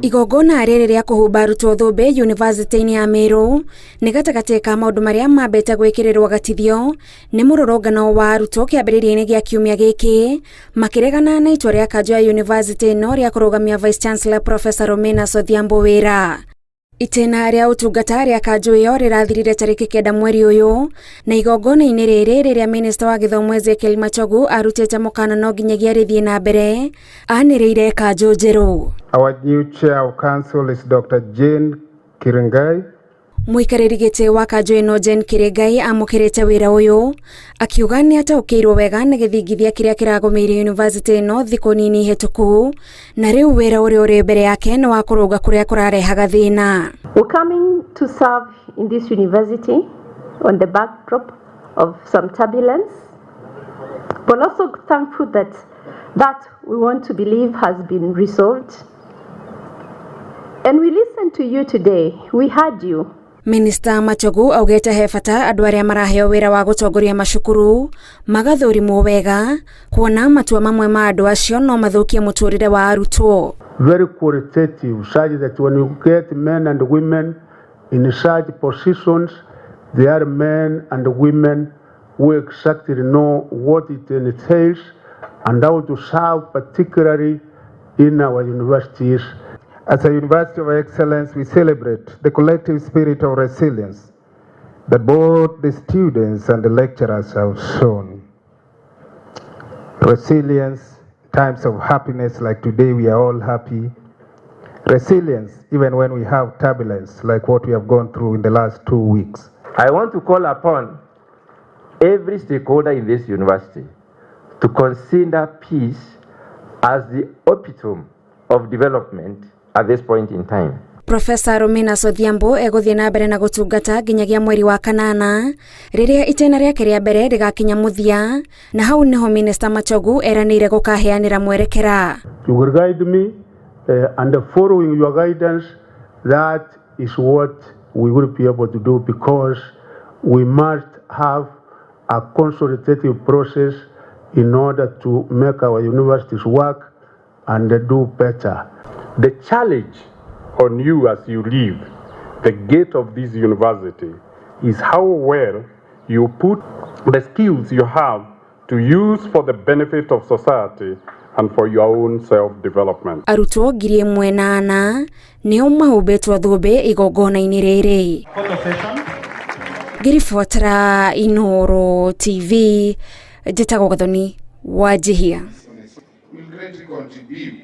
Igongona rĩrĩ rĩa kũhumba arutwo thũmbĩ yunivasĩtĩ-inĩ ya Meru nĩ gatagatĩ ka maũndũ marĩa mambĩte gwĩkĩrĩrwo gatithio nĩ mũrũrũngano wa arutwo kĩambĩrĩria-inĩ gĩa kiumia gĩkĩ makĩregana na itua rĩa kanjũ ya yunivasĩtĩ ĩno rĩa kũrũgamia Vice Chancellor Professor Meru wĩra. Itĩna rĩa ũtungata rĩa kanjũ ĩyo rĩrathirire tarĩki 9 mweri ũyũ, na igongona-inĩ rĩrĩ rĩrĩa Minista wa Gĩthomo Machogu arutĩte mũkana no nginyagia rĩthiĩ na mbere, anĩrĩire kanjũ njerũ. Our new chair of council is Dr. Jane Kirengai. Mũikarĩri gĩtĩ wa kanjũ ĩno Jane Kirengai amũkĩrĩte wĩra ũyũ, akiuga nĩ ataũkĩirwo wega nĩ gĩthingithia kĩrĩa kĩragũmĩire yunivasĩtĩ ĩno thikũ nini hĩtũku, na rĩu wĩra ũrĩa ũrĩ mbere yake nĩ wa kũrũnga kũrĩa kũrarehaga thĩna. We're coming to serve in this university on the backdrop of some turbulence, but also thankful that we want to believe has been resolved. And we listened to you today. We heard you. Minista Machogu augĩte he bata andũ arĩa maraheo wĩra wa gũtongoria macukuru magathũrimwo wega, kuona matua mamwe ma andũ acio no mathũkie mũtũrĩre wa arutwo. Very qualitative, such that when you get men and women in such positions, they are men and women who exactly know what it entails and how to serve, particularly in our universities. As a University of Excellence, we celebrate the collective spirit of resilience that both the students and the lecturers have shown. Resilience in times of happiness like today, we are all happy. Resilience even when we have turbulence like what we have gone through in the last 2 weeks. I want to call upon every stakeholder in this university to consider peace as the epitome of development at this point in time. Professor Meru egũthiĩ na mbere na gũtungata nginyagia mweri wa kanana rĩrĩa itĩna rĩake rĩa mbere rĩgakinya mũthia, na hau nĩho Minista Machogu eranĩire gũkaheanĩra mwerekera. You will guide me and following your guidance, that is what we will be able to do, because we must have a consultative process in order to make our universities work and do better. The challenge on you as you leave the gate of this university is how well you put the skills you have to use for the benefit of society and for your own self-development. Arutwo 1,004 nĩo mahumbĩtwo thũmbĩ igongona-inĩ rĩrĩ. Ngĩribotera Inooro TV, njĩtagwo Gathoni wa Njihia.